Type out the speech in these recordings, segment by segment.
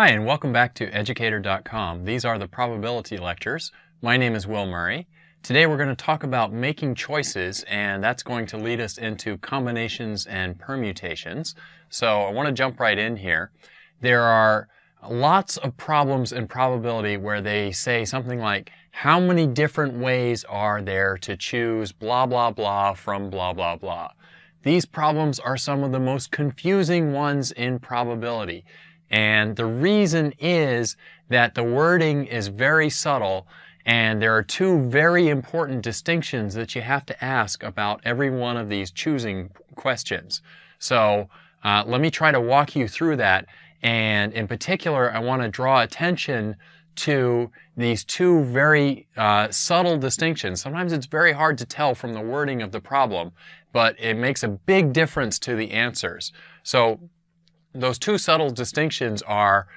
Hi, and welcome back to Educator.com. These are the probability lectures. My name is Will Murray. Today we're going to talk about making choices, and that's going to lead us into combinations and permutations. So I want to jump right in here. There are lots of problems in probability where they say something like, how many different ways are there to choose blah blah blah from blah blah blah? These problems are some of the most confusing ones in probability. And the reason is that the wording is very subtle, and there are two very important distinctions that you have to ask about every one of these choosing questions. So let me try to walk you through that. And in particular, I want to draw attention to these two very subtle distinctions. Sometimes it's very hard to tell from the wording of the problem, but it makes a big difference to the answers. So those two subtle distinctions are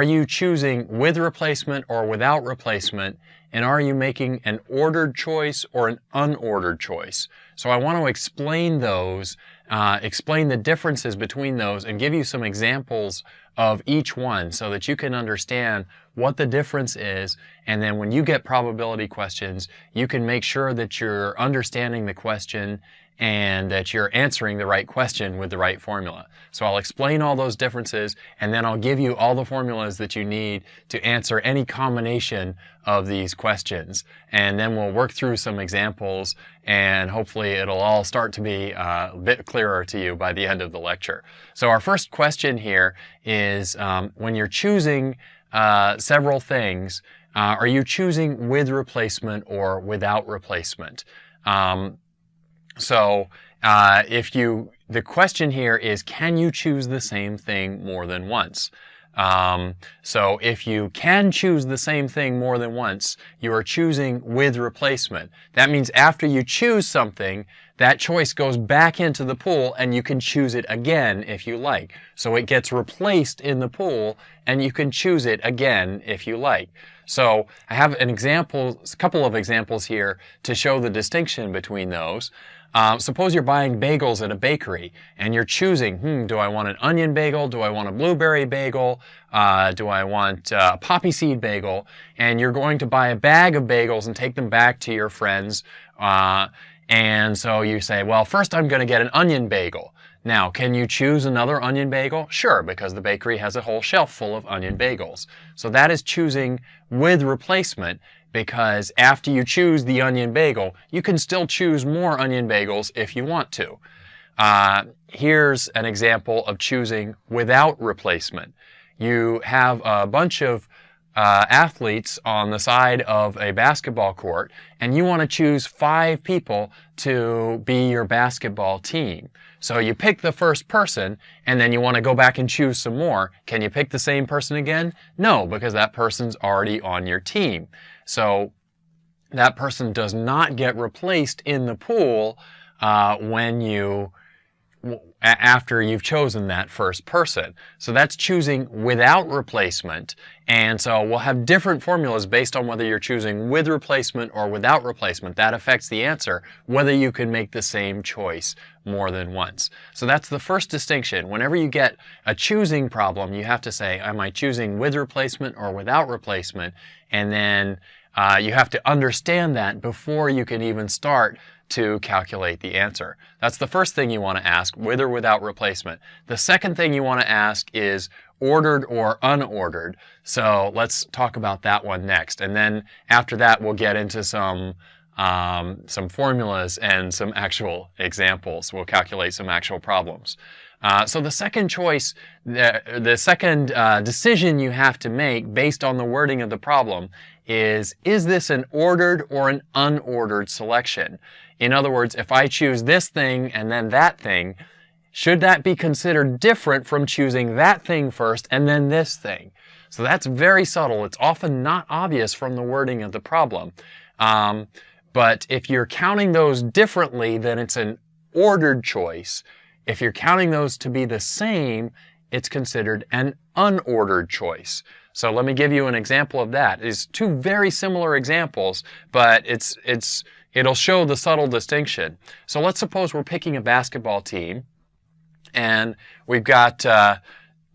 you choosing with replacement or without replacement, and are you making an ordered choice or an unordered choice? So I want to explain those, explain the differences between those, and give you some examples of each one so that you can understand what the difference is, and then when you get probability questions, you can make sure that you're understanding the question and that you're answering the right question with the right formula. So I'll explain all those differences, and then I'll give you all the formulas that you need to answer any combination of these questions. And then we'll work through some examples, and hopefully it'll all start to be a bit clearer to you by the end of the lecture. So our first question here is, when you're choosing several things, are you choosing with replacement or without replacement? The question here is, can you choose the same thing more than once? So if you can choose the same thing more than once, you are choosing with replacement. That means after you choose something, that choice goes back into the pool and you can choose it again if you like. So it gets replaced in the pool and you can choose it again if you like. So I have a couple of examples here to show the distinction between those. Suppose you're buying bagels at a bakery and you're choosing, do I want an onion bagel? Do I want a blueberry bagel? Do I want a poppy seed bagel? And you're going to buy a bag of bagels and take them back to your friends. And so you say, well, first I'm going to get an onion bagel. Now, can you choose another onion bagel? Sure, because the bakery has a whole shelf full of onion bagels. So that is choosing with replacement, because after you choose the onion bagel, you can still choose more onion bagels if you want to. Here's an example of choosing without replacement. You have a bunch of athletes on the side of a basketball court, and you want to choose 5 people to be your basketball team. So you pick the first person, and then you want to go back and choose some more. Can you pick the same person again? No, because that person's already on your team. So that person does not get replaced in the pool after you've chosen that first person. So that's choosing without replacement. And so we'll have different formulas based on whether you're choosing with replacement or without replacement. That affects the answer, whether you can make the same choice more than once. So that's the first distinction. Whenever you get a choosing problem, you have to say, am I choosing with replacement or without replacement? And then you have to understand that before you can even start to calculate the answer. That's the first thing you want to ask, with or without replacement. The second thing you want to ask is ordered or unordered. So let's talk about that one next. And then after that, we'll get into some formulas and some actual examples. We'll calculate some actual problems. So the second choice, the second decision you have to make based on the wording of the problem is this an ordered or an unordered selection? In other words, if I choose this thing and then that thing, should that be considered different from choosing that thing first and then this thing? So that's very subtle. It's often not obvious from the wording of the problem. But if you're counting those differently, then it's an ordered choice. If you're counting those to be the same, it's considered an unordered choice. So let me give you an example of that. It's two very similar examples, but it'll show the subtle distinction. So let's suppose we're picking a basketball team, and we've got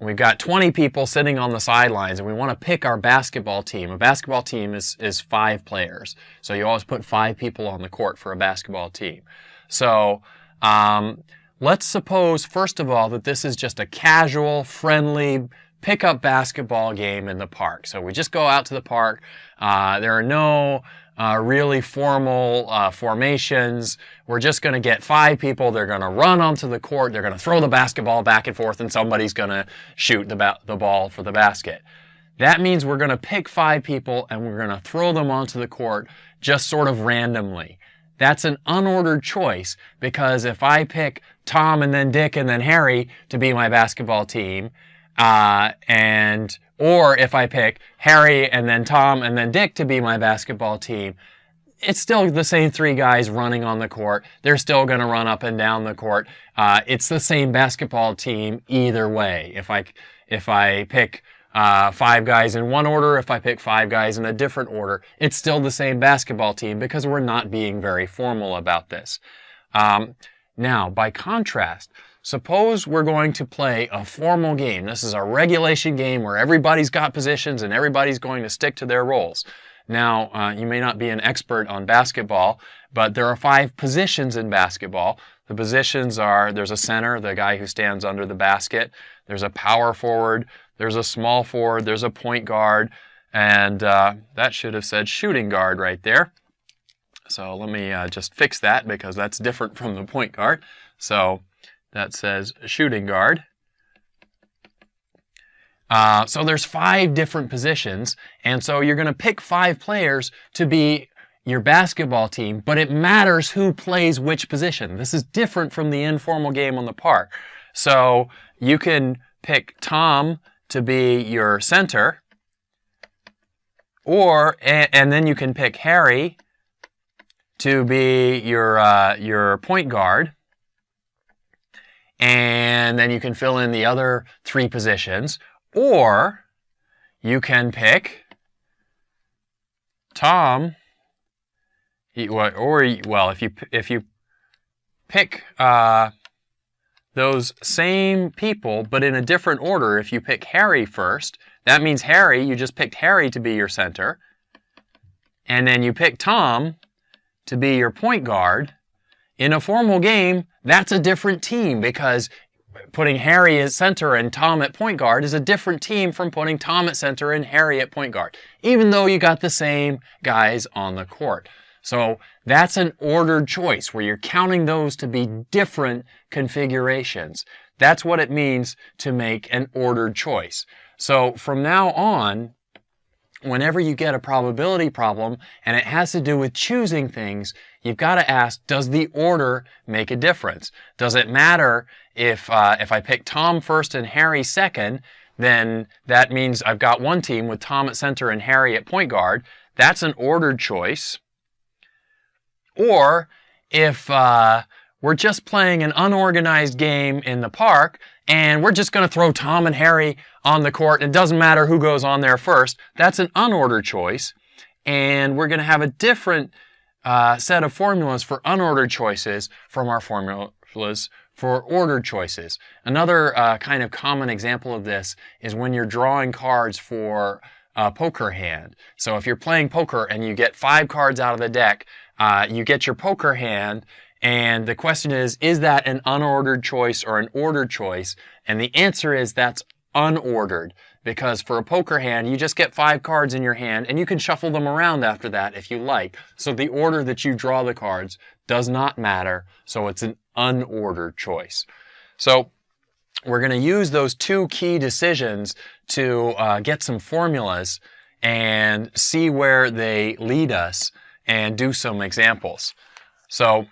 we've got 20 people sitting on the sidelines and we want to pick our basketball team. A basketball team is 5 players. So you always put 5 people on the court for a basketball team. So let's suppose, first of all, that this is just a casual, friendly, pick-up basketball game in the park. So we just go out to the park. There are no really formal formations. We're just going to get 5 people. They're going to run onto the court. They're going to throw the basketball back and forth, and somebody's going to shoot the ball for the basket. That means we're going to pick 5 people, and we're going to throw them onto the court just sort of randomly. That's an unordered choice, because if I pick Tom and then Dick and then Harry to be my basketball team, or if I pick Harry and then Tom and then Dick to be my basketball team, it's still the same 3 guys running on the court. They're still going to run up and down the court. It's the same basketball team either way. If I pick 5 guys in one order, if I pick 5 guys in a different order, it's still the same basketball team because we're not being very formal about this. Now, by contrast, suppose we're going to play a formal game. This is a regulation game where everybody's got positions and everybody's going to stick to their roles. Now, you may not be an expert on basketball, but there are 5 positions in basketball. The positions are, there's a center, the guy who stands under the basket. There's a power forward. There's a small forward. There's a point guard. And that should have said shooting guard right there. So let me just fix that because that's different from the point guard. So that says shooting guard. So there's 5 different positions, and so you're going to pick 5 players to be your basketball team, but it matters who plays which position. This is different from the informal game on the park. So you can pick Tom to be your center, and then you can pick Harry to be your point guard. And then you can fill in the other 3 positions. Or you can pick Tom, if you pick those same people, but in a different order, if you pick Harry first, that means Harry, you just picked Harry to be your center. And then you pick Tom to be your point guard. In a formal game, that's a different team because putting Harry at center and Tom at point guard is a different team from putting Tom at center and Harry at point guard, even though you got the same guys on the court. So that's an ordered choice where you're counting those to be different configurations. That's what it means to make an ordered choice. So from now on, whenever you get a probability problem and it has to do with choosing things, you've got to ask, does the order make a difference? Does it matter if I pick Tom first and Harry second, then that means I've got one team with Tom at center and Harry at point guard. That's an ordered choice. Or if we're just playing an unorganized game in the park and we're just going to throw Tom and Harry on the court, and it doesn't matter who goes on there first, that's an unordered choice. And we're going to have a different set of formulas for unordered choices from our formulas for ordered choices. Another kind of common example of this is when you're drawing cards for a poker hand. So if you're playing poker and you get 5 cards out of the deck, you get your poker hand, and the question is that an unordered choice or an ordered choice? And the answer is that's unordered, because for a poker hand, you just get 5 cards in your hand, and you can shuffle them around after that if you like. So the order that you draw the cards does not matter, so it's an unordered choice. So we're going to use those 2 key decisions to get some formulas and see where they lead us and do some examples. So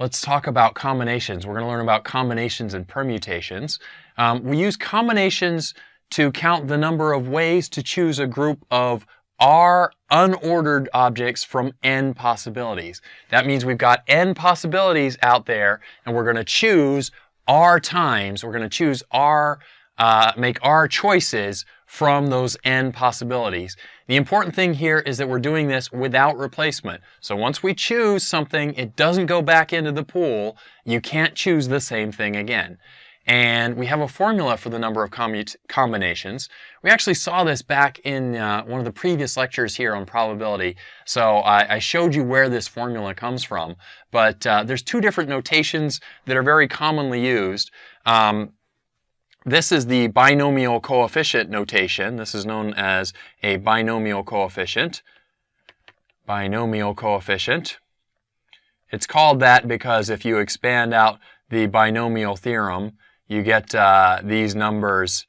let's talk about combinations. We're going to learn about combinations and permutations. We use combinations to count the number of ways to choose a group of R unordered objects from n possibilities. That means we've got n possibilities out there, and we're going to choose R times. We're going to choose R, make R choices from those n possibilities. The important thing here is that we're doing this without replacement. So once we choose something, it doesn't go back into the pool. You can't choose the same thing again. and we have a formula for the number of combinations. We actually saw this back in one of the previous lectures here on probability, so I showed you where this formula comes from. But there's two different notations that are very commonly used. This is the binomial coefficient notation. This is known as a binomial coefficient. Binomial coefficient. It's called that because if you expand out the binomial theorem, you get these numbers.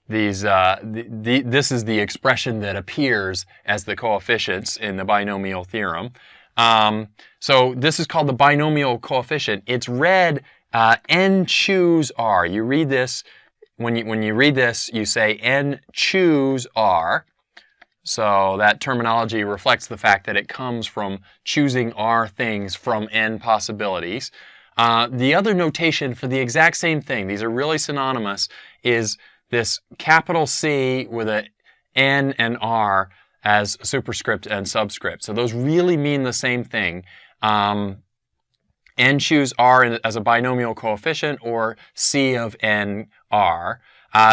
This is the expression that appears as the coefficients in the binomial theorem. So this is called the binomial coefficient. It's read n choose r. You read this, when you read this, you say n choose r. So that terminology reflects the fact that it comes from choosing r things from n possibilities. The other notation for the exact same thing, these are really synonymous, is this capital C with a N and R as superscript and subscript. So those really mean the same thing. N choose R as a binomial coefficient, or C of N R.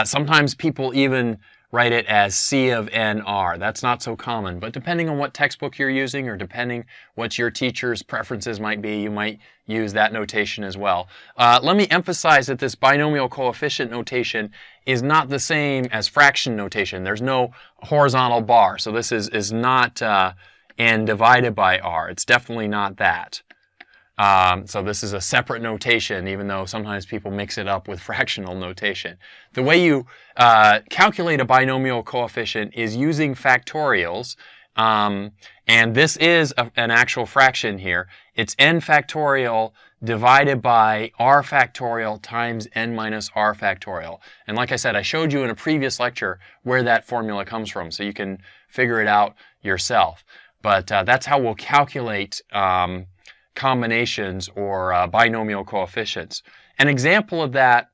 Sometimes people even write it as C of NR. That's not so common, but depending on what textbook you're using or depending what your teacher's preferences might be, you might use that notation as well. Let me emphasize that this binomial coefficient notation is not the same as fraction notation. There's no horizontal bar, so this is not n divided by r. It's definitely not that. So this is a separate notation, even though sometimes people mix it up with fractional notation. The way you calculate a binomial coefficient is using factorials, and this is an actual fraction here. It's n factorial divided by r factorial times n minus r factorial. And like I said, I showed you in a previous lecture where that formula comes from, so you can figure it out yourself. But that's how we'll calculate combinations or binomial coefficients. An example of that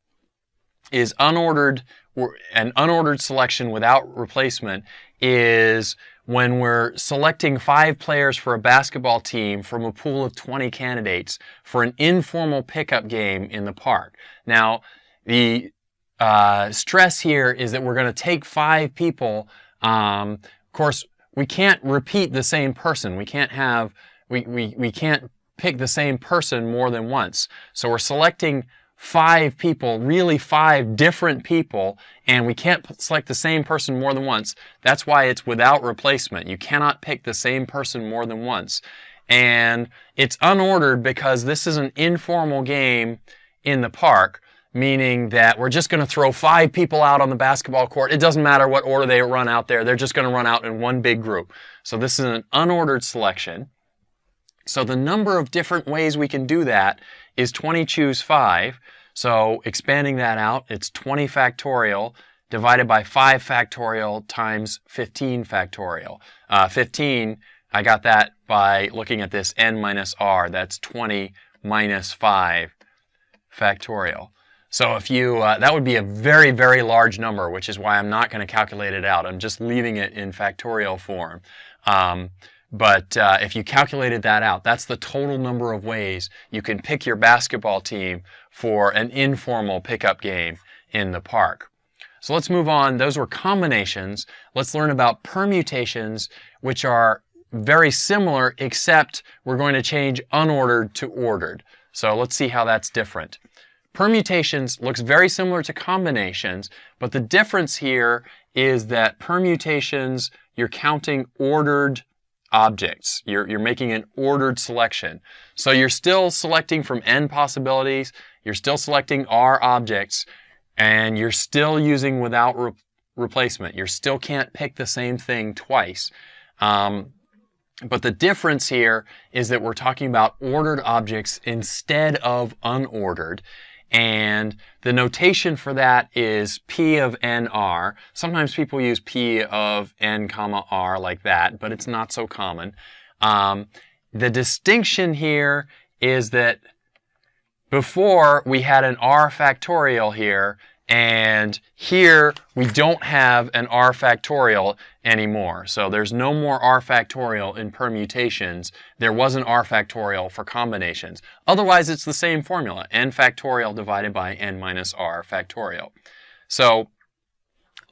is an unordered selection without replacement is when we're selecting 5 players for a basketball team from a pool of 20 candidates for an informal pickup game in the park. Now, the stress here is that we're going to take 5 people. Of course, we can't repeat the same person. We can't pick the same person more than once. So we're selecting 5 people, really 5 different people, and we can't select the same person more than once. That's why it's without replacement. You cannot pick the same person more than once. And it's unordered because this is an informal game in the park, meaning that we're just going to throw 5 people out on the basketball court. It doesn't matter what order they run out there. They're just going to run out in one big group. So this is an unordered selection. So the number of different ways we can do that is 20 choose 5. So expanding that out, it's 20 factorial divided by 5 factorial times 15 factorial. 15, I got that by looking at this n minus r. That's 20 minus 5 factorial. So if you, that would be a very, very large number, which is why I'm not going to calculate it out. I'm just leaving it in factorial form. But if you calculated that out, that's the total number of ways you can pick your basketball team for an informal pickup game in the park. So let's move on. Those were combinations. Let's learn about permutations, which are very similar, except we're going to change unordered to ordered. So let's see how that's different. Permutations looks very similar to combinations, but the difference here is that permutations, you're counting ordered objects. You're making an ordered selection. So you're still selecting from n possibilities, you're still selecting r objects, and you're still using without replacement. You still can't pick the same thing twice. But the difference here is that we're talking about ordered objects instead of unordered. And the notation for that is P of NR. Sometimes people use P of N comma R like that, but it's not so common. The distinction here is that before we had an R factorial here, And here we don't have an r factorial anymore. So there's no more r factorial in permutations. There was an r factorial for combinations. Otherwise, it's the same formula, n factorial divided by n minus r factorial. So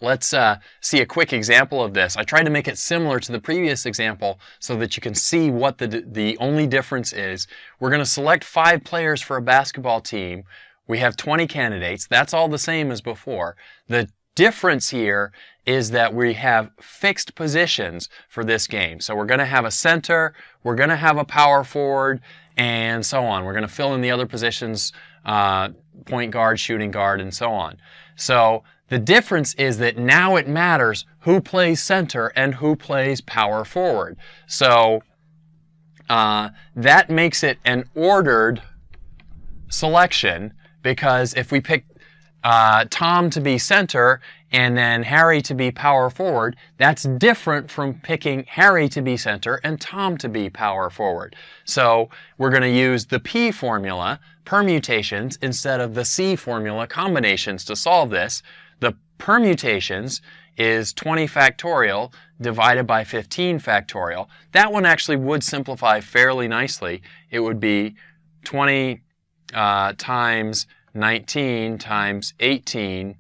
let's see a quick example of this. I tried to make it similar to the previous example so that you can see what the only difference is. We're going to select 5 players for a basketball team. We have 20 candidates. That's all the same as before. The difference here is that we have fixed positions for this game. So we're going to have a center, we're going to have a power forward, and so on. We're going to fill in the other positions, point guard, shooting guard, and so on. So the difference is that now it matters who plays center and who plays power forward. So that makes it an ordered selection, because if we pick Tom to be center and then Harry to be power forward, that's different from picking Harry to be center and Tom to be power forward. So we're going to use the P formula, permutations, instead of the C formula, combinations, to solve this. The permutations is 20 factorial divided by 15 factorial. That one actually would simplify fairly nicely. It would be 20 times 19 times 18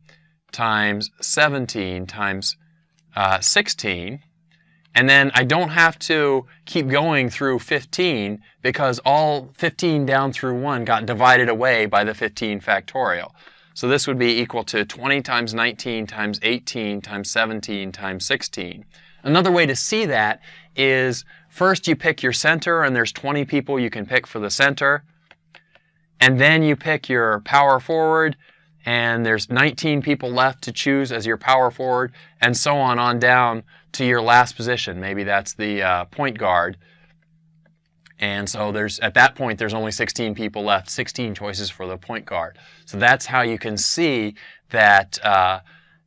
times 17 times 16. And then I don't have to keep going through 15 because all 15 down through 1 got divided away by the 15 factorial. So this would be equal to 20 times 19 times 18 times 17 times 16. Another way to see that is first you pick your center, and there's 20 people you can pick for the center. And then you pick your power forward, and there's 19 people left to choose as your power forward, and so on down to your last position. Maybe that's the point guard. And so at that point, there's only 16 people left, 16 choices for the point guard. So that's how you can see that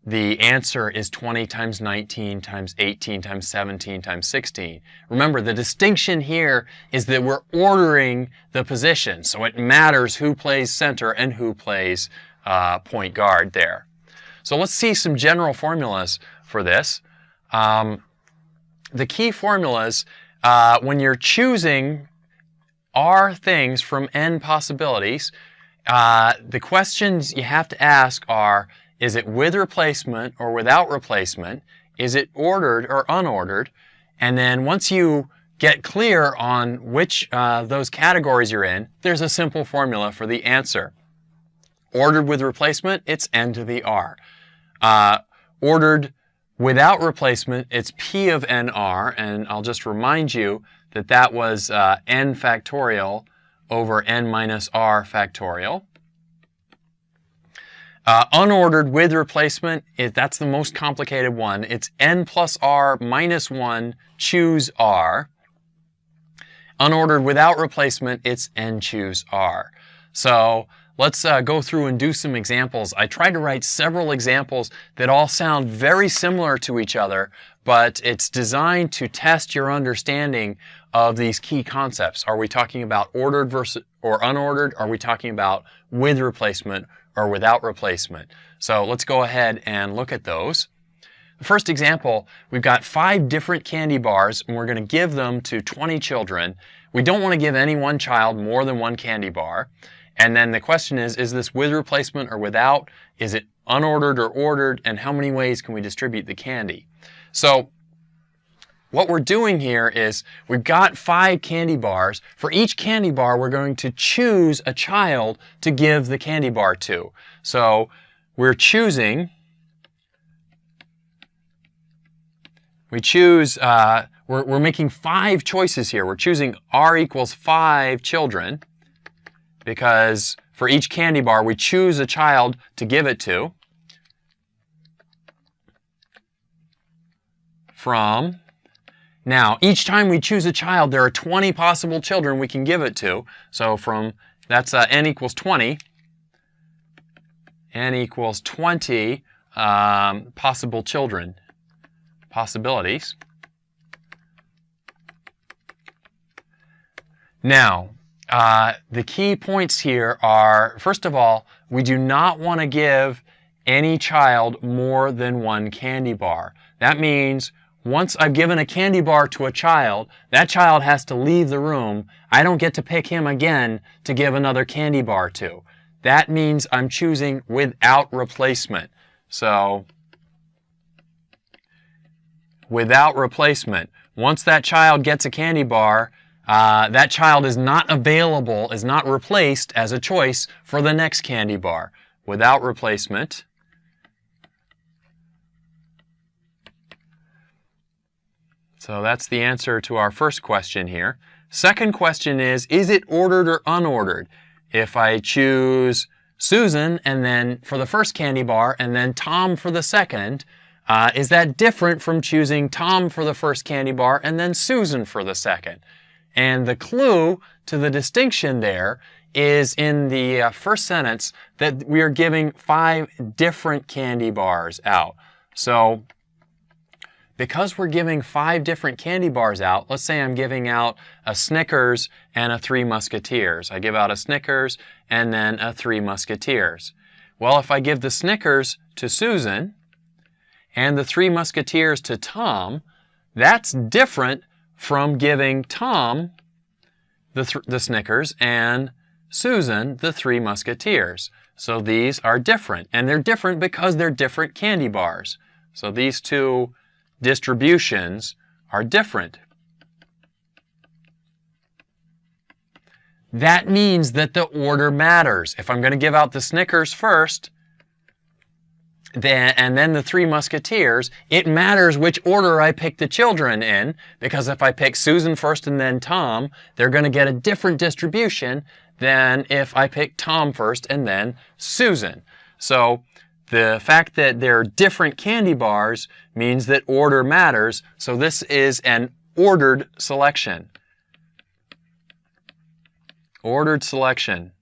the answer is 20 times 19 times 18 times 17 times 16. Remember, the distinction here is that we're ordering the position. So it matters who plays center and who plays point guard there. So let's see some general formulas for this. The key formulas, when you're choosing R things from n possibilities, the questions you have to ask are, is it with replacement or without replacement? Is it ordered or unordered? And then once you get clear on which those categories you're in, there's a simple formula for the answer. Ordered with replacement, it's n to the r. Ordered without replacement, it's p of nr, and I'll just remind you that that was n factorial over n minus r factorial. Unordered with replacement, that's the most complicated one. It's n plus r minus 1, choose r. Unordered without replacement, it's n choose r. So let's go through and do some examples. I tried to write several examples that all sound very similar to each other, but it's designed to test your understanding of these key concepts. Are we talking about ordered versus or unordered? Are we talking about with replacement or without replacement? So let's go ahead and look at those. The first example, we've got 5 different candy bars, and we're going to give them to 20 children. We don't want to give any one child more than 1 candy bar. And then the question is this with replacement or without? Is it unordered or ordered? And how many ways can we distribute the candy? So what we're doing here is we've got 5 candy bars. For each candy bar, we're going to choose a child to give the candy bar to. So we're choosing, we're making 5 choices here. We're choosing r equals 5 children, because for each candy bar, we choose a child to give it to from. Now, each time we choose a child, there are 20 possible children we can give it to. So that's n equals 20. N equals 20 possible children, possibilities. Now, the key points here are, first of all, we do not want to give any child more than one candy bar. That means once I've given a candy bar to a child, that child has to leave the room. I don't get to pick him again to give another candy bar to. That means I'm choosing without replacement. So, without replacement. Once that child gets a candy bar, that child is not available, is not replaced as a choice for the next candy bar. Without replacement. So that's the answer to our first question here. Second question is it ordered or unordered? If I choose Susan and then for the first candy bar and then Tom for the second, is that different from choosing Tom for the first candy bar and then Susan for the second? And the clue to the distinction there is in the first sentence that we are giving 5 different candy bars out. So because we're giving 5 different candy bars out, let's say I'm giving out a Snickers and a 3 Musketeers. I give out a Snickers and then a 3 Musketeers. Well, if I give the Snickers to Susan and the 3 Musketeers to Tom, that's different from giving Tom the Snickers and Susan the 3 Musketeers. So these are different, and they're different because they're different candy bars. So these two distributions are different. That means that the order matters. If I'm going to give out the Snickers first, and then the 3 Musketeers, it matters which order I pick the children in, because if I pick Susan first and then Tom, they're going to get a different distribution than if I pick Tom first and then Susan. So the fact that they're different candy bars means that order matters, so this is an ordered selection. Ordered selection.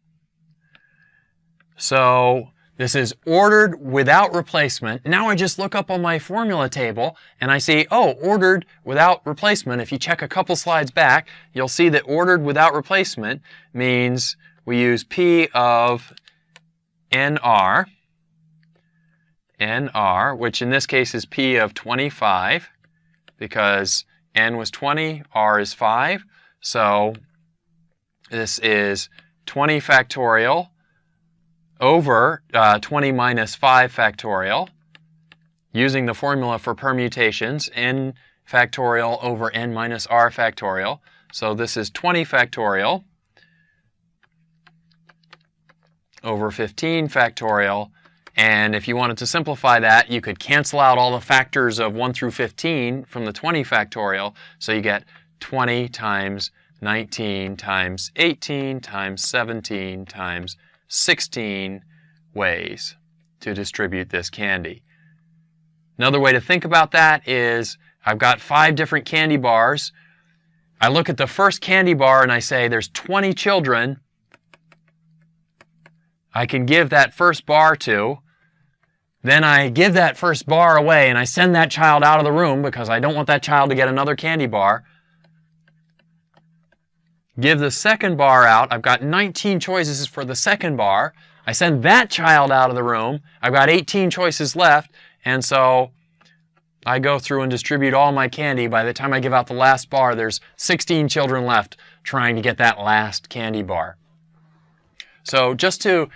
So this is ordered without replacement. Now I just look up on my formula table and I see, oh, ordered without replacement. If you check a couple slides back, you'll see that ordered without replacement means we use P of NR, which in this case is P of 25, because N was 20, R is 5. So this is 20 factorial over 20 minus 5 factorial, using the formula for permutations, n factorial over n minus r factorial. So this is 20 factorial over 15 factorial. And if you wanted to simplify that, you could cancel out all the factors of 1 through 15 from the 20 factorial. So you get 20 times 19 times 18 times 17 times 16 ways to distribute this candy. Another way to think about that is I've got 5 different candy bars. I look at the first candy bar and I say there's 20 children I can give that first bar to. Then I give that first bar away and I send that child out of the room because I don't want that child to get another candy bar. Give the second bar out. I've got 19 choices for the second bar. I send that child out of the room. I've got 18 choices left, and so I go through and distribute all my candy. By the time I give out the last bar, there's 16 children left trying to get that last candy bar. So just to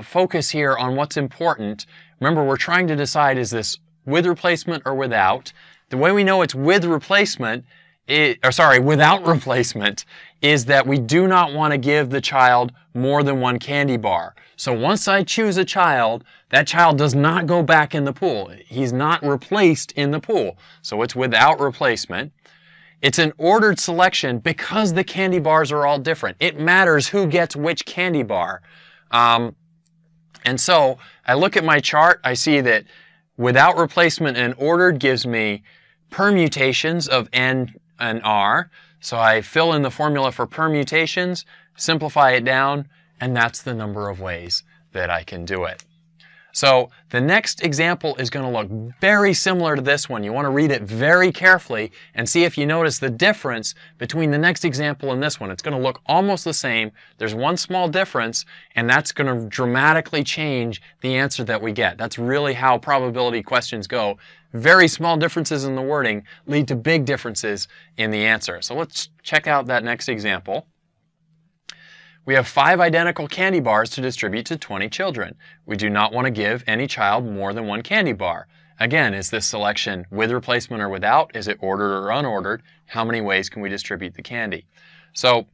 focus here on what's important, remember we're trying to decide, is this with replacement or without? The way we know it's with replacement, without replacement, is that we do not want to give the child more than one candy bar. So once I choose a child, that child does not go back in the pool. He's not replaced in the pool. So it's without replacement. It's an ordered selection because the candy bars are all different. It matters who gets which candy bar. And so I look at my chart, I see that without replacement and ordered gives me permutations of N and R. So I fill in the formula for permutations, simplify it down, and that's the number of ways that I can do it. So the next example is going to look very similar to this one. You want to read it very carefully and see if you notice the difference between the next example and this one. It's going to look almost the same. There's one small difference, and that's going to dramatically change the answer that we get. That's really how probability questions go. Very small differences in the wording lead to big differences in the answer. So let's check out that next example. We have 5 identical candy bars to distribute to 20 children. We do not want to give any child more than 1 candy bar. Again, is this selection with replacement or without? Is it ordered or unordered? How many ways can we distribute the candy? So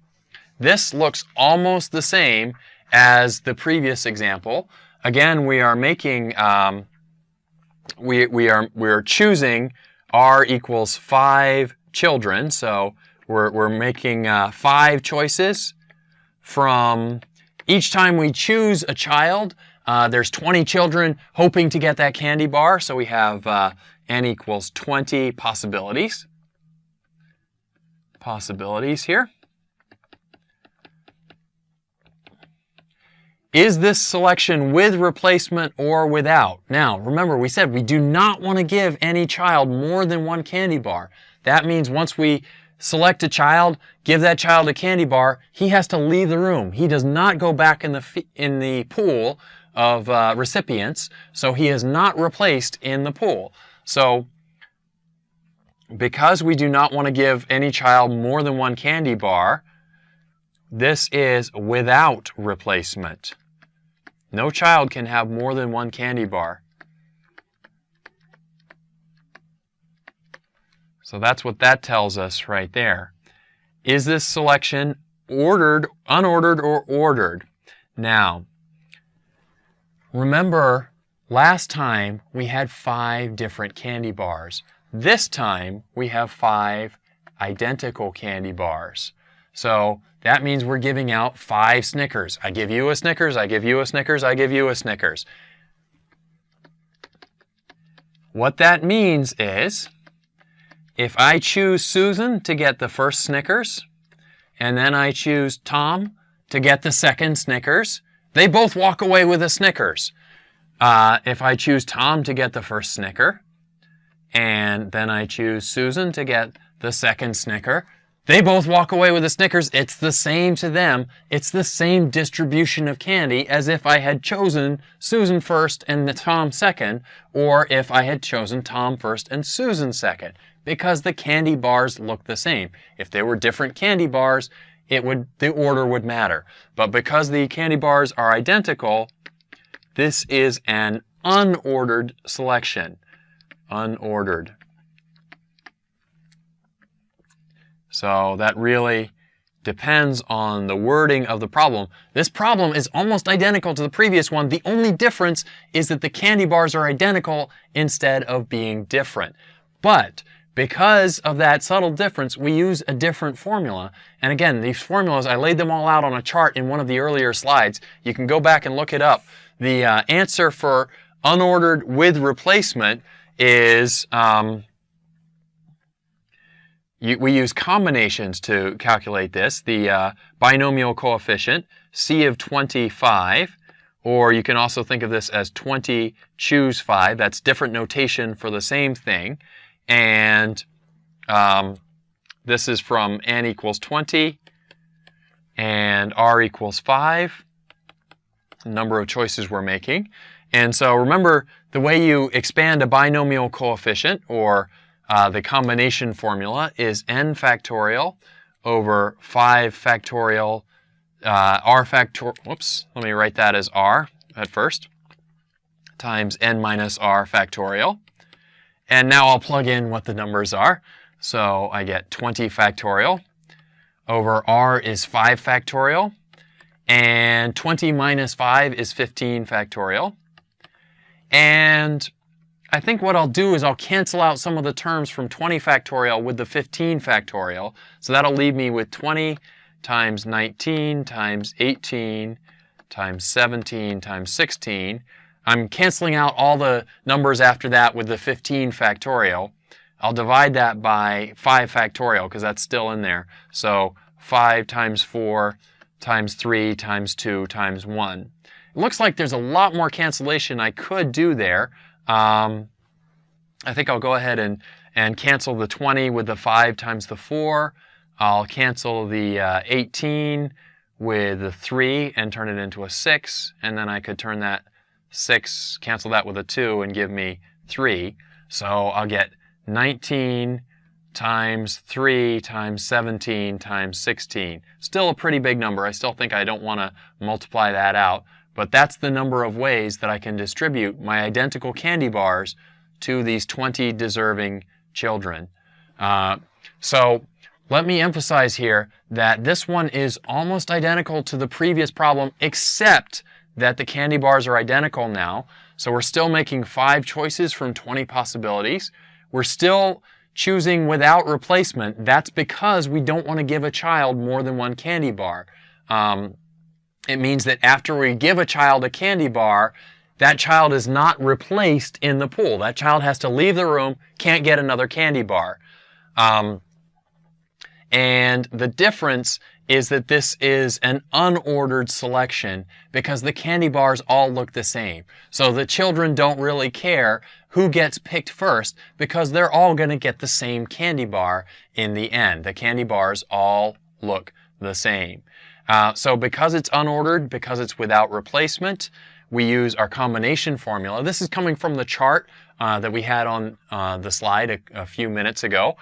this looks almost the same as the previous example. Again, we are making, we're choosing R equals 5 children. So we're making 5 choices. From each time we choose a child, there's 20 children hoping to get that candy bar. So we have n equals 20 possibilities. Here. Is this selection with replacement or without? Now, remember, we said we do not want to give any child more than 1 candy bar. That means once we select a child, give that child a candy bar, he has to leave the room. He does not go back in the pool of recipients, so he is not replaced in the pool. So because we do not want to give any child more than 1 candy bar, this is without replacement. No child can have more than 1 candy bar. So that's what that tells us right there. Is this selection ordered, unordered, or ordered? Now, remember last time we had 5 different candy bars. This time we have 5 identical candy bars. So that means we're giving out 5 Snickers. I give you a Snickers, I give you a Snickers, I give you a Snickers. What that means is, if I choose Susan to get the first Snickers, and then I choose Tom to get the second Snickers, they both walk away with a Snickers. If I choose Tom to get the first Snicker, and then I choose Susan to get the second Snicker, they both walk away with a Snickers. It's the same to them. It's the same distribution of candy as if I had chosen Susan first and Tom second, or if I had chosen Tom first and Susan second, because the candy bars look the same. If they were different candy bars, the order would matter. But because the candy bars are identical, this is an unordered selection. Unordered. So that really depends on the wording of the problem. This problem is almost identical to the previous one. The only difference is that the candy bars are identical instead of being different. But because of that subtle difference, we use a different formula. And again, these formulas, I laid them all out on a chart in one of the earlier slides. You can go back and look it up. The answer for unordered with replacement is, we use combinations to calculate this. The binomial coefficient, C of 25, or you can also think of this as 20 choose 5. That's different notation for the same thing. And this is from n equals 20 and r equals 5, the number of choices we're making. And so remember, the way you expand a binomial coefficient, or the combination formula, is n factorial over 5 factorial r factorial, whoops, let me write that as r at first, times n minus r factorial. And now I'll plug in what the numbers are. So I get 20 factorial over r is 5 factorial, and 20 minus 5 is 15 factorial. And I think what I'll do is I'll cancel out some of the terms from 20 factorial with the 15 factorial. So that'll leave me with 20 times 19 times 18 times 17 times 16. I'm canceling out all the numbers after that with the 15 factorial. I'll divide that by 5 factorial because that's still in there. So 5 times 4 times 3 times 2 times 1. looks like there's a lot more cancellation I could do there. I think I'll go ahead and cancel the 20 with the 5 times the 4. I'll cancel the 18 with the 3 and turn it into a 6. And then I could turn that 6, cancel that with a 2 and give me 3. So I'll get 19 times 3 times 17 times 16. Still a pretty big number. I still think I don't want to multiply that out. But that's the number of ways that I can distribute my identical candy bars to these 20 deserving children. So let me emphasize here that this one is almost identical to the previous problem, except that the candy bars are identical now. So we're still making 5 choices from 20 possibilities. We're still choosing without replacement. That's because we don't want to give a child more than 1 candy bar. It means that after we give a child a candy bar, that child is not replaced in the pool. That child has to leave the room, can't get another candy bar. And the difference is that this is an unordered selection because the candy bars all look the same. So the children don't really care who gets picked first because they're all going to get the same candy bar in the end. The candy bars all look the same. So because it's unordered, because it's without replacement, we use our combination formula. This is coming from the chart that we had on the slide a few minutes ago.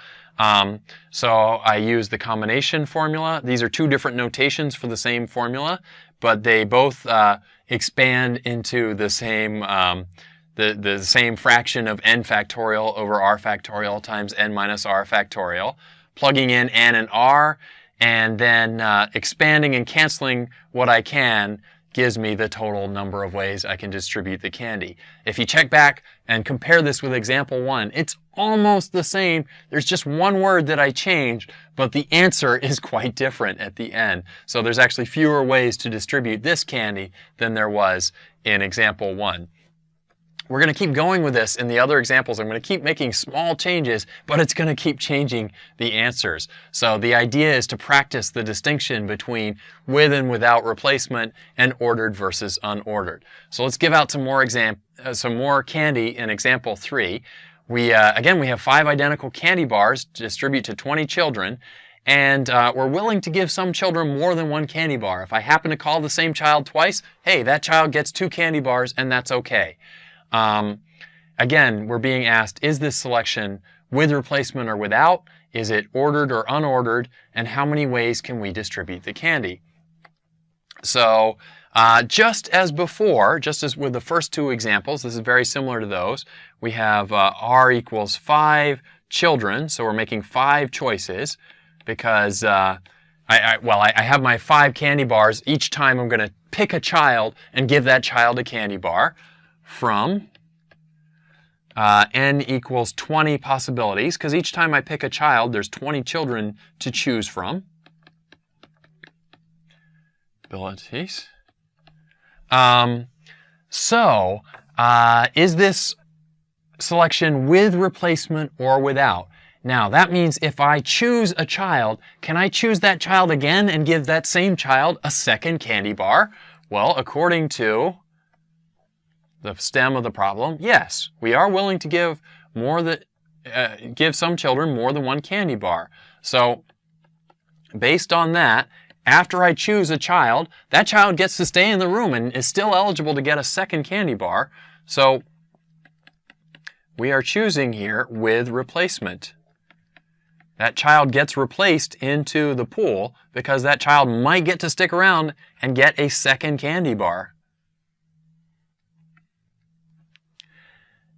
So I use the combination formula. These are 2 different notations for the same formula, but they both expand into the same the same fraction of n factorial over r factorial times n minus r factorial, plugging in n and r, and then expanding and canceling what I can gives me the total number of ways I can distribute the candy. If you check back and compare this with example 1, it's almost the same. There's just one word that I changed, but the answer is quite different at the end. So there's actually fewer ways to distribute this candy than there was in example 1. We're going to keep going with this in the other examples. I'm going to keep making small changes, but it's going to keep changing the answers. So the idea is to practice the distinction between with and without replacement and ordered versus unordered. So let's give out some more candy in example 3. Again, we have 5 identical candy bars to distribute to 20 children, and we're willing to give some children more than 1 candy bar. If I happen to call the same child twice, hey, that child gets 2 candy bars, and that's okay. Again, we're being asked, is this selection with replacement or without? Is it ordered or unordered? And how many ways can we distribute the candy? So just as before, just as with the first 2 examples, this is very similar to those. We have r equals 5 children, so we're making 5 choices because I have my 5 candy bars. Each time I'm going to pick a child and give that child a candy bar from n equals 20 possibilities, because each time I pick a child, there's 20 children to choose from. Abilities. Is this selection with replacement or without? Now, that means if I choose a child, can I choose that child again and give that same child a second candy bar? Well, according to the stem of the problem, yes, we are willing to give give some children more than 1 candy bar. So based on that, after I choose a child, that child gets to stay in the room and is still eligible to get a second candy bar. So we are choosing here with replacement. That child gets replaced into the pool because that child might get to stick around and get a second candy bar.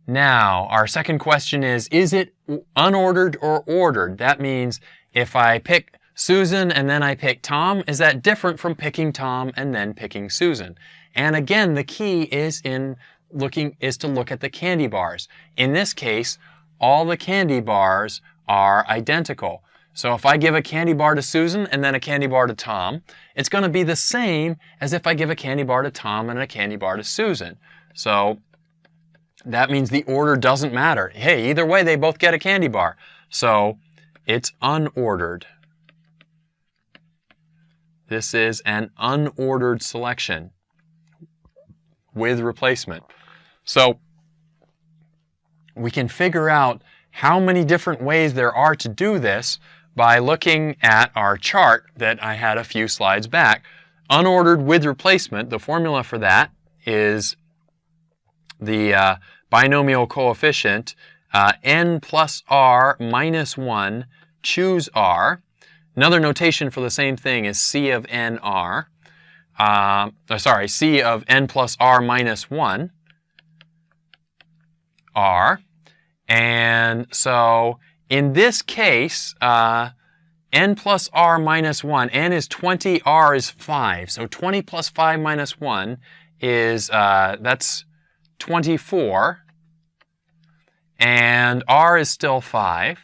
Now, our second question is it unordered or ordered? That means if I pick Susan and then I pick Tom, is that different from picking Tom and then picking Susan? And again, the key is to look at the candy bars. In this case, all the candy bars are identical. So if I give a candy bar to Susan and then a candy bar to Tom, it's going to be the same as if I give a candy bar to Tom and a candy bar to Susan. So that means the order doesn't matter. Hey, either way, they both get a candy bar. So it's unordered. This is an unordered selection. with replacement. So we can figure out how many different ways there are to do this by looking at our chart that I had a few slides back. Unordered with replacement, the formula for that is the binomial coefficient n plus r minus 1, choose r. Another notation for the same thing is C of nr. C of n plus r minus 1, r. And so in this case, n plus r minus 1, n is 20, r is 5. So 20 plus 5 minus 1 is, that's 24. And r is still 5.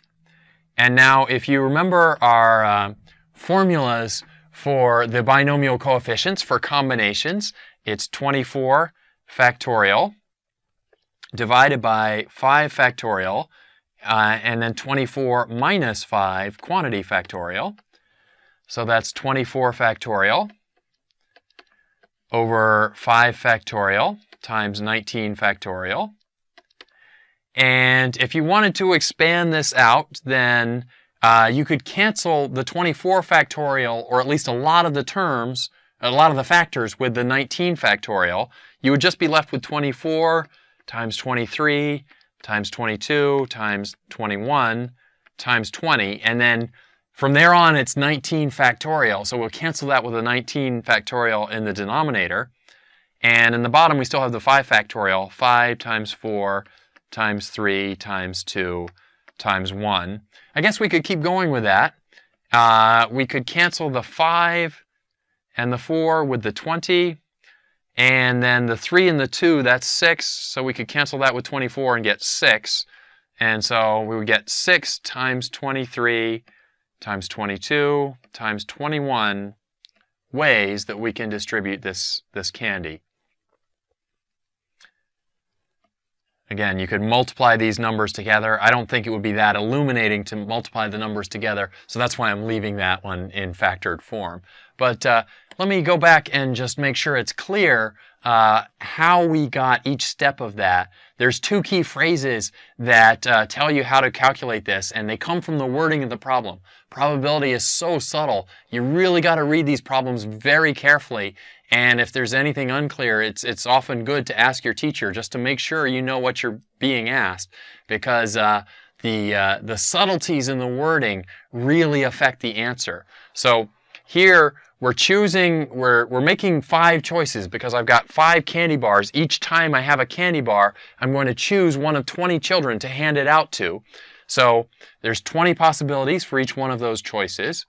And now if you remember our formulas for the binomial coefficients for combinations, it's 24 factorial divided by 5 factorial, and then 24 minus 5 quantity factorial. So that's 24 factorial over 5 factorial times 19 factorial. And if you wanted to expand this out, then you could cancel the 24 factorial, or at least a lot of the terms, a lot of the factors with the 19 factorial. You would just be left with 24 times 23 times 22 times 21 times 20. And then from there on, it's 19 factorial. So we'll cancel that with a 19 factorial in the denominator. And in the bottom, we still have the 5 factorial. 5 times 4 times 3 times 2 times 1. I guess we could keep going with that. We could cancel the 5 and the 4 with the 20. And then the 3 and the 2, that's 6. So we could cancel that with 24 and get 6. And so we would get 6 times 23 times 22 times 21 ways that we can distribute this candy. Again, you could multiply these numbers together. I don't think it would be that illuminating to multiply the numbers together, so that's why I'm leaving that one in factored form. But let me go back and just make sure it's clear how we got each step of that. There's 2 key phrases that tell you how to calculate this, and they come from the wording of the problem. Probability is so subtle. You really got to read these problems very carefully. And if there's anything unclear, it's often good to ask your teacher just to make sure you know what you're being asked, because the subtleties in the wording really affect the answer. So here we're making 5 choices because I've got 5 candy bars. Each time I have a candy bar, I'm going to choose one of 20 children to hand it out to. So there's 20 possibilities for each one of those choices.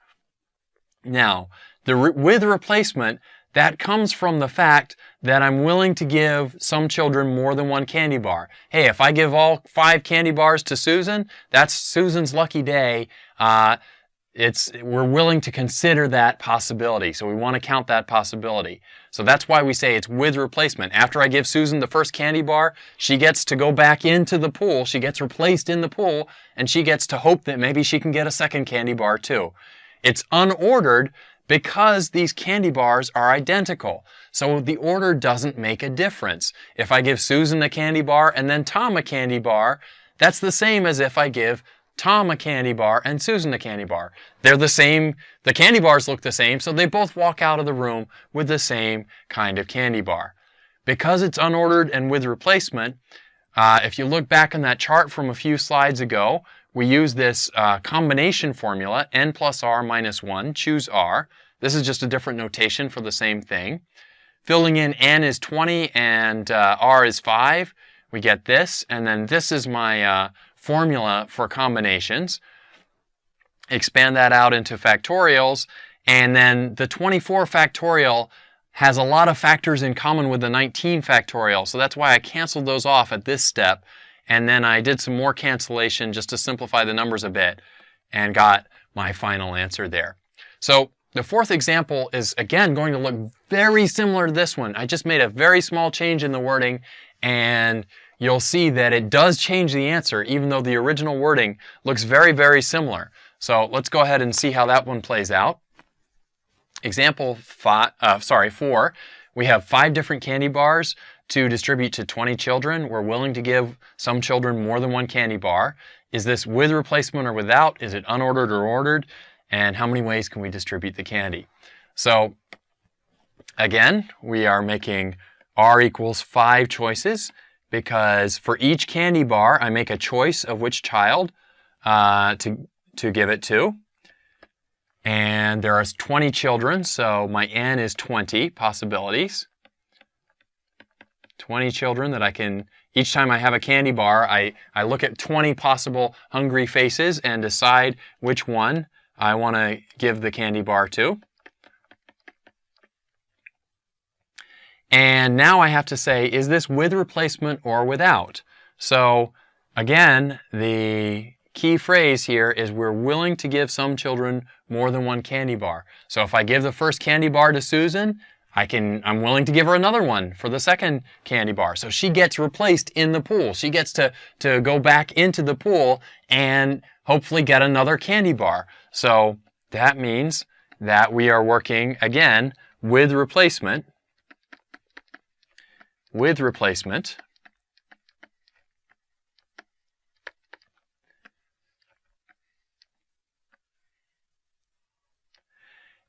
Now, with replacement, that comes from the fact that I'm willing to give some children more than 1 candy bar. Hey, if I give all 5 candy bars to Susan, that's Susan's lucky day. We're willing to consider that possibility, so we want to count that possibility. So that's why we say it's with replacement. After I give Susan the first candy bar, she gets to go back into the pool, she gets replaced in the pool, and she gets to hope that maybe she can get a second candy bar too. It's unordered because these candy bars are identical. So the order doesn't make a difference. If I give Susan a candy bar and then Tom a candy bar, that's the same as if I give Tom a candy bar and Susan a candy bar. They're the same, the candy bars look the same, so they both walk out of the room with the same kind of candy bar. Because it's unordered and with replacement, if you look back on that chart from a few slides ago, we use this combination formula, n plus r minus 1, choose r. This is just a different notation for the same thing. Filling in n is 20 and r is 5, we get this. And then this is my formula for combinations. Expand that out into factorials. And then the 24 factorial has a lot of factors in common with the 19 factorial. So that's why I canceled those off at this step. And then I did some more cancellation just to simplify the numbers a bit and got my final answer there. So the fourth example is again going to look very similar to this one. I just made a very small change in the wording, and you'll see that it does change the answer even though the original wording looks very, very similar. So let's go ahead and see how that one plays out. Example 4. We have 5 different candy bars. to distribute to 20 children. We're willing to give some children more than one candy bar. Is this with replacement or without? Is it unordered or ordered? And how many ways can we distribute the candy? So again, we are making R equals 5 choices, because for each candy bar, I make a choice of which child to give it to. And there are 20 children, so my N is 20 possibilities. 20 children that I can, each time I have a candy bar, I look at 20 possible hungry faces and decide which one I want to give the candy bar to. And now I have to say, is this with replacement or without? So again, the key phrase here is we're willing to give some children more than one candy bar. So if I give the first candy bar to Susan, I'm willing to give her another one for the second candy bar. So she gets replaced in the pool. She gets to go back into the pool and hopefully get another candy bar. So that means that we are working, again, with replacement. With replacement.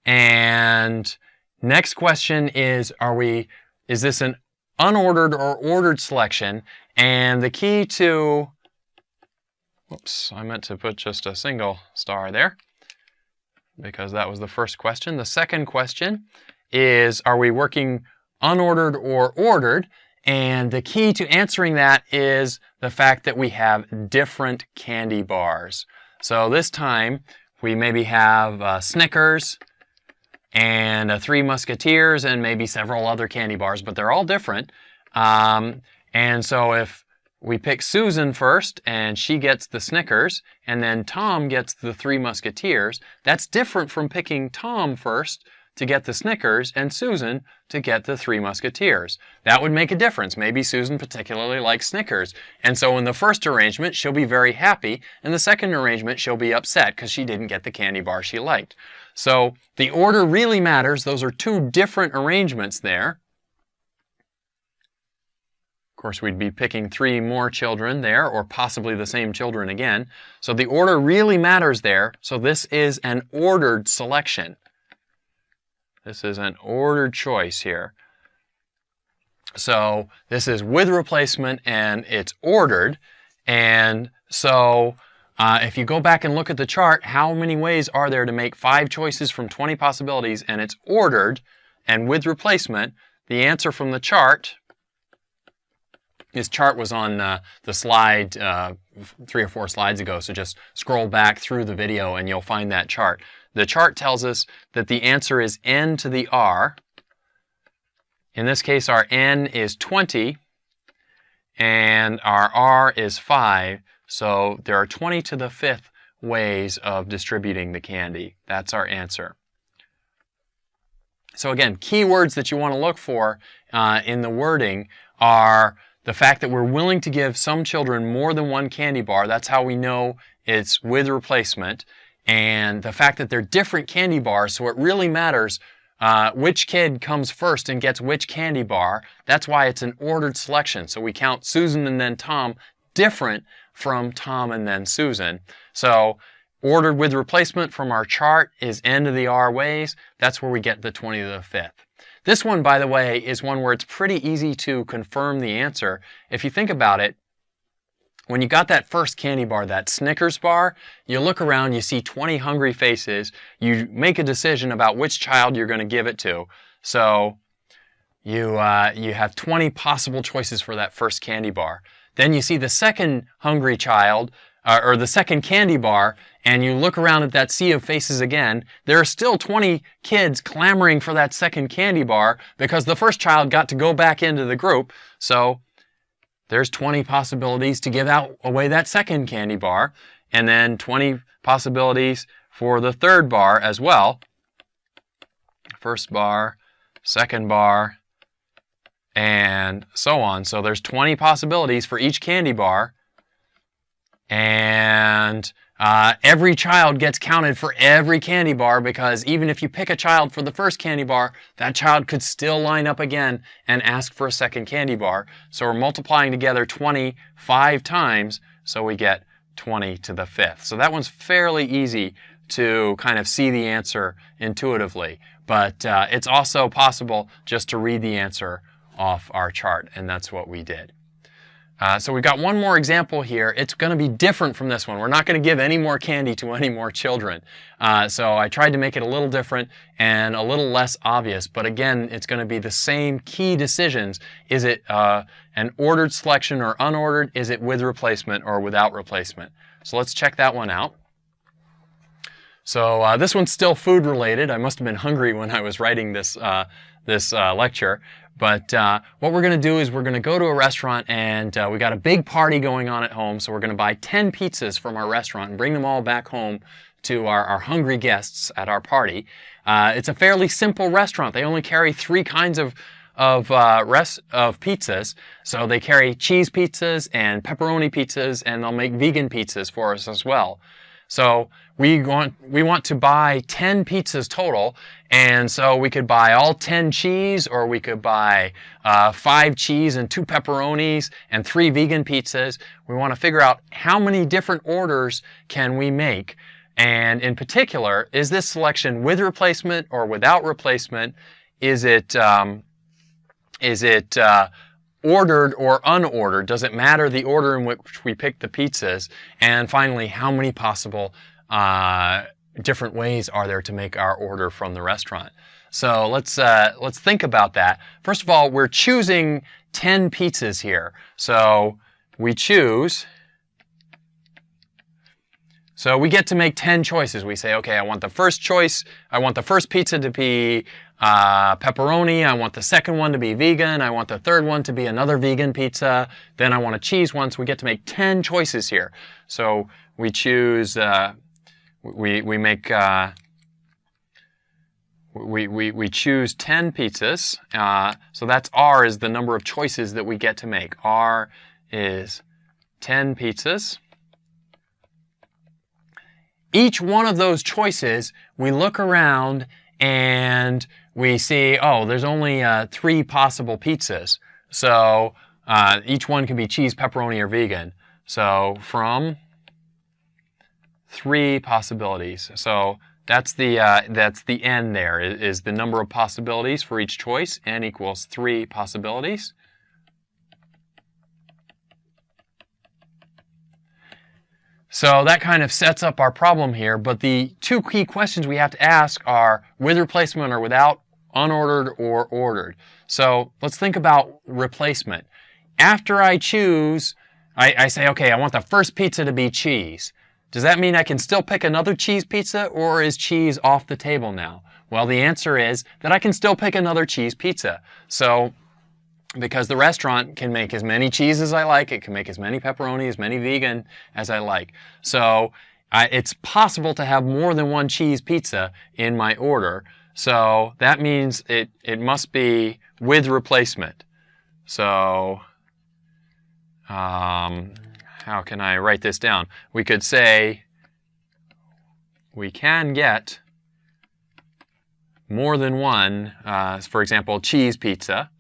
And next question is this an unordered or ordered selection? And the key to, whoops, I meant to put just a single star there because that was the first question. The second question is, are we working unordered or ordered? And the key to answering that is the fact that we have different candy bars. So this time we maybe have Snickers and 3 Musketeers and maybe several other candy bars, but they're all different. And so if we pick Susan first and she gets the Snickers and then Tom gets the 3 Musketeers, that's different from picking Tom first to get the Snickers and Susan to get the 3 Musketeers. That would make a difference. Maybe Susan particularly likes Snickers. And so in the first arrangement, she'll be very happy. In the second arrangement, she'll be upset because she didn't get the candy bar she liked. So the order really matters. Those are 2 different arrangements there. Of course, we'd be picking 3 more children there, or possibly the same children again. So the order really matters there. So this is an ordered selection. This is an ordered choice here. So this is with replacement and it's ordered. And so if you go back and look at the chart, how many ways are there to make 5 choices from 20 possibilities, and it's ordered and with replacement? The answer from the chart, this chart was on the slide 3 or 4 slides ago, so just scroll back through the video and you'll find that chart. The chart tells us that the answer is n to the r. In this case, our n is 20 and our r is 5. So there are 20 to the 5th ways of distributing the candy. That's our answer. So again, keywords that you want to look for in the wording are the fact that we're willing to give some children more than one candy bar. That's how we know it's with replacement. And the fact that they're different candy bars, so it really matters which kid comes first and gets which candy bar. That's why it's an ordered selection. So we count Susan and then Tom different from Tom and then Susan. So ordered with replacement from our chart is n to the r ways. That's where we get the 20 to the 5th. This one, by the way, is one where it's pretty easy to confirm the answer. If you think about it, when you got that first candy bar, that Snickers bar, you look around, you see 20 hungry faces, you make a decision about which child you're going to give it to. So you have 20 possible choices for that first candy bar. Then you see the second hungry child, or the second candy bar, and you look around at that sea of faces again. There are still 20 kids clamoring for that second candy bar because the first child got to go back into the group. So there's 20 possibilities to give away that second candy bar, and then 20 possibilities for the third bar as well. First bar, second bar, and so on. So there's 20 possibilities for each candy bar, and Every child gets counted for every candy bar, because even if you pick a child for the first candy bar, that child could still line up again and ask for a second candy bar. So we're multiplying together 20 5 times, so we get 20 to the 5th. So that one's fairly easy to kind of see the answer intuitively. But it's also possible just to read the answer off our chart, and that's what we did. So we've got one more example here. It's going to be different from this one. We're not going to give any more candy to any more children. So I tried to make it a little different and a little less obvious. But again, it's going to be the same key decisions. Is it an ordered selection or unordered? Is it with replacement or without replacement? So let's check that one out. So this one's still food related. I must have been hungry when I was writing this lecture. But what we're going to do is we're going to go to a restaurant, and we got a big party going on at home. So we're going to buy 10 pizzas from our restaurant and bring them all back home to our hungry guests at our party. It's a fairly simple restaurant. They only carry 3 kinds of pizzas. So they carry cheese pizzas and pepperoni pizzas, and they'll make vegan pizzas for us as well. So we want to buy 10 pizzas total, and so we could buy all 10 cheese, or we could buy 5 cheese and 2 pepperonis and 3 vegan pizzas. We want to figure out how many different orders can we make, and in particular, is this selection with replacement or without replacement? Is it ordered or unordered? Does it matter the order in which we pick the pizzas? And finally, how many possible different ways are there to make our order from the restaurant? So let's think about that. First of all, we're choosing 10 pizzas here. So we choose. So we get to make 10 choices. We say, okay, I want the first choice. I want the first pizza to be pepperoni. I want the second one to be vegan. I want the third one to be another vegan pizza. Then I want a cheese one. So we get to make 10 choices here. So we choose. We choose 10 pizzas. So that's R is the number of choices that we get to make. R is 10 pizzas. Each one of those choices, we look around and we see, oh, there's only 3 possible pizzas. So each one can be cheese, pepperoni, or vegan. So from 3 possibilities. So that's the N there, is the number of possibilities for each choice. N equals 3 possibilities. So that kind of sets up our problem here, but the 2 key questions we have to ask are with replacement or without, unordered or ordered. So let's think about replacement. After I choose, I say, okay, I want the first pizza to be cheese. Does that mean I can still pick another cheese pizza, or is cheese off the table now? Well, the answer is that I can still pick another cheese pizza. So because the restaurant can make as many cheese as I like, it can make as many pepperoni, as many vegan as I like. So it's possible to have more than 1 cheese pizza in my order. So that means it must be with replacement. So how can I write this down? We could say we can get more than 1, for example, cheese pizza.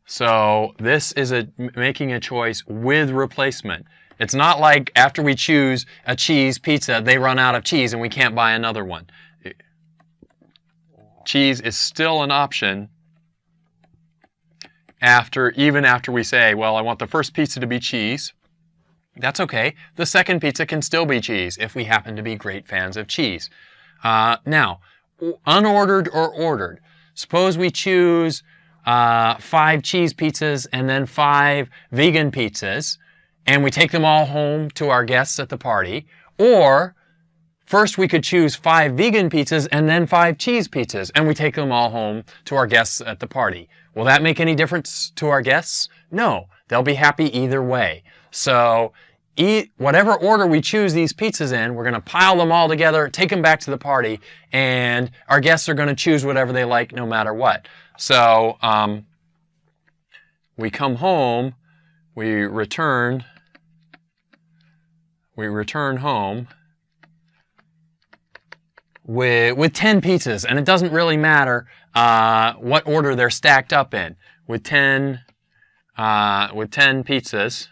So this is making a choice with replacement. It's not like after we choose a cheese pizza, they run out of cheese and we can't buy another one. Cheese is still an option even after we say, well, I want the first pizza to be cheese. That's okay. The second pizza can still be cheese if we happen to be great fans of cheese. Now, unordered or ordered. Suppose we choose 5 cheese pizzas and then 5 vegan pizzas, and we take them all home to our guests at the party. Or first we could choose 5 vegan pizzas and then 5 cheese pizzas, and we take them all home to our guests at the party. Will that make any difference to our guests? No, they'll be happy either way. So whatever order we choose these pizzas in, we're going to pile them all together, take them back to the party, and our guests are going to choose whatever they like no matter what. So we come home, we return we return home with 10 pizzas, and it doesn't really matter what order they're stacked up in. With 10 pizzas,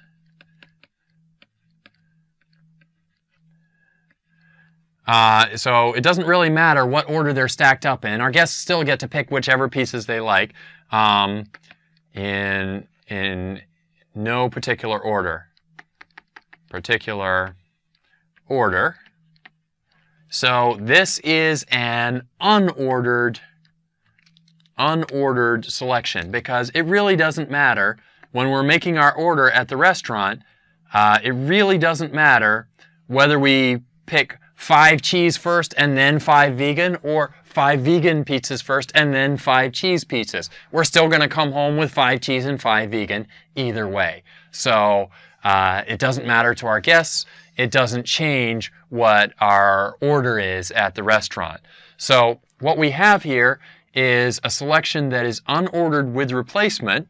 so it doesn't really matter what order they're stacked up in. Our guests still get to pick whichever pizzas they like in no particular order. So this is an unordered selection because it really doesn't matter when we're making our order at the restaurant. It really doesn't matter whether we pick 5 cheese first and then 5 vegan, or 5 vegan pizzas first and then 5 cheese pizzas. We're still going to come home with 5 cheese and 5 vegan either way. So it doesn't matter to our guests. It doesn't change what our order is at the restaurant. So what we have here is a selection that is unordered with replacement.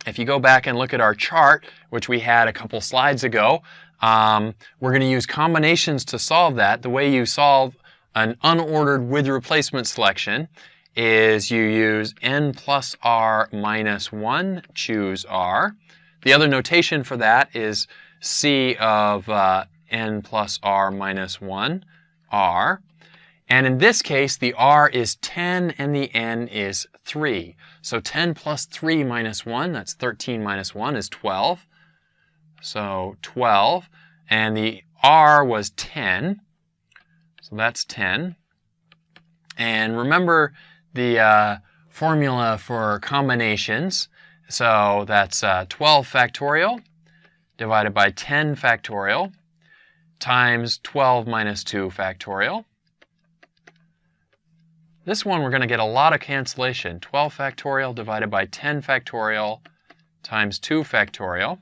If you go back and look at our chart, which we had a couple slides ago, we're going to use combinations to solve that. The way you solve an unordered with replacement selection is you use n plus r minus 1, choose r. The other notation for that is C of n plus r minus 1, r. And in this case, the r is 10 and the n is 3. So 10 plus 3 minus 1, that's 13 minus 1 is 12. So 12. And the r was 10. So that's 10. And remember the formula for combinations. So that's 12 factorial divided by 10 factorial times 12 minus 2 factorial. This one we're going to get a lot of cancellation. 12 factorial divided by 10 factorial times 2 factorial.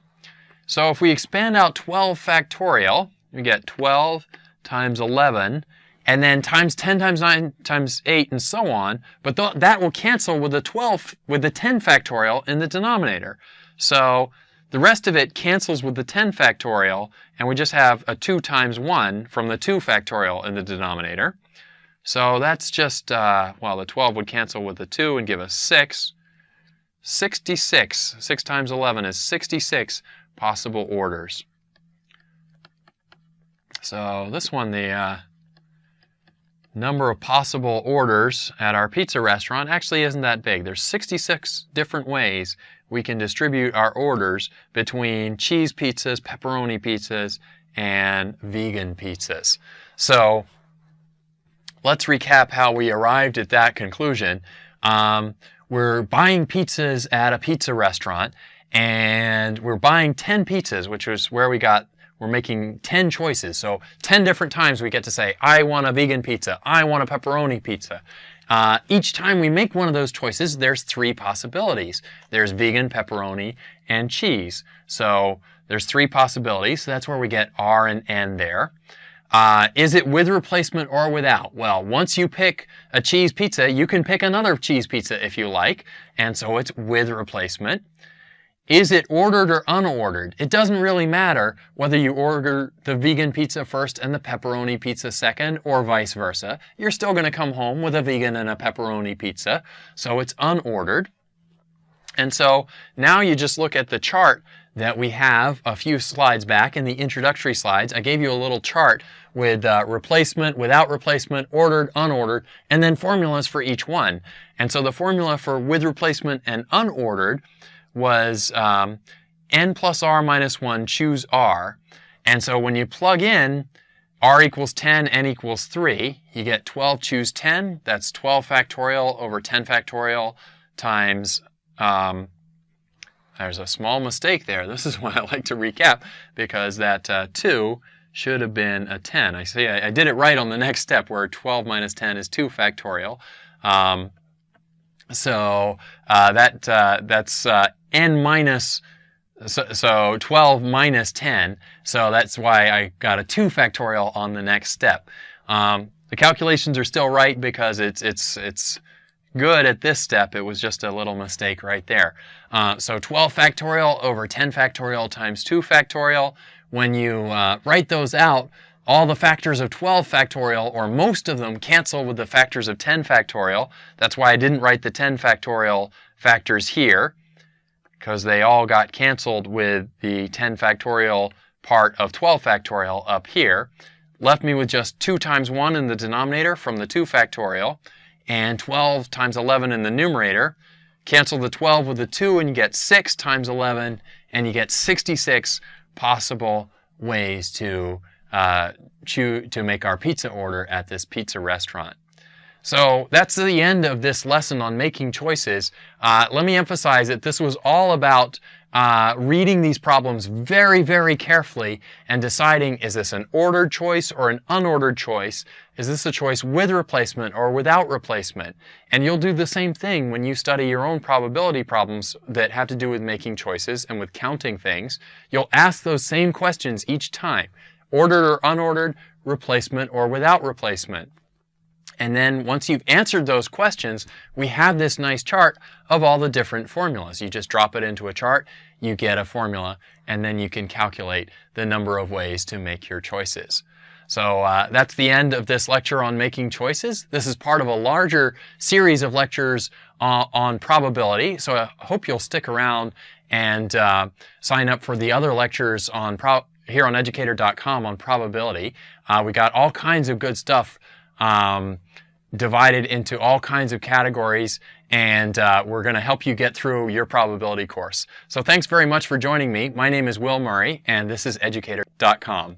So if we expand out 12 factorial, we get 12 times 11, and then times 10 times 9 times 8 and so on, but that will cancel with the 10 factorial in the denominator. So the rest of it cancels with the 10 factorial, and we just have a 2 times 1 from the 2 factorial in the denominator. So that's just, well, the 12 would cancel with the 2 and give us 6. 66. 6 times 11 is 66 possible orders. So this one, the number of possible orders at our pizza restaurant actually isn't that big. There's 66 different ways we can distribute our orders between cheese pizzas, pepperoni pizzas, and vegan pizzas. So let's recap how we arrived at that conclusion. We're buying pizzas at a pizza restaurant, and we're buying 10 pizzas, which is where we're making 10 choices. So 10 different times we get to say, I want a vegan pizza, I want a pepperoni pizza. Each time we make one of those choices, there's 3 possibilities. There's vegan, pepperoni, and cheese. So there's 3 possibilities. So that's where we get R and N there. Is it with replacement or without? Well, once you pick a cheese pizza, you can pick another cheese pizza if you like. And so it's with replacement. Is it ordered or unordered? It doesn't really matter whether you order the vegan pizza first and the pepperoni pizza second, or vice versa. You're still going to come home with a vegan and a pepperoni pizza, so it's unordered. And so now you just look at the chart that we have a few slides back in the introductory slides. I gave you a little chart with replacement, without replacement, ordered, unordered, and then formulas for each one. And so the formula for with replacement and unordered was n plus r minus 1, choose r. And so when you plug in r equals 10, n equals 3, you get 12 choose 10. That's 12 factorial over 10 factorial times, there's a small mistake there. This is why I like to recap, because that 2 should have been a 10. I see I did it right on the next step, where 12 minus 10 is 2 factorial. So that's n minus, so 12 minus 10, so that's why I got a 2 factorial on the next step. The calculations are still right because it's good at this step. It was just a little mistake right there. So 12 factorial over 10 factorial times 2 factorial, when you write those out, all the factors of 12 factorial, or most of them, cancel with the factors of 10 factorial. That's why I didn't write the 10 factorial factors here, because they all got canceled with the 10 factorial part of 12 factorial up here. Left me with just 2 times 1 in the denominator from the 2 factorial, and 12 times 11 in the numerator. Cancel the 12 with the 2 and you get 6 times 11, and you get 66 possible ways to make our pizza order at this pizza restaurant. So that's the end of this lesson on making choices. Let me emphasize that this was all about reading these problems very, very carefully and deciding, is this an ordered choice or an unordered choice? Is this a choice with replacement or without replacement? And you'll do the same thing when you study your own probability problems that have to do with making choices and with counting things. You'll ask those same questions each time. Ordered or unordered, replacement or without replacement. And then once you've answered those questions, we have this nice chart of all the different formulas. You just drop it into a chart, you get a formula, and then you can calculate the number of ways to make your choices. So that's the end of this lecture on making choices. This is part of a larger series of lectures on probability. So I hope you'll stick around and sign up for the other lectures on here on Educator.com on probability. We got all kinds of good stuff divided into all kinds of categories, and we're going to help you get through your probability course. So thanks very much for joining me. My name is Will Murray, and this is Educator.com.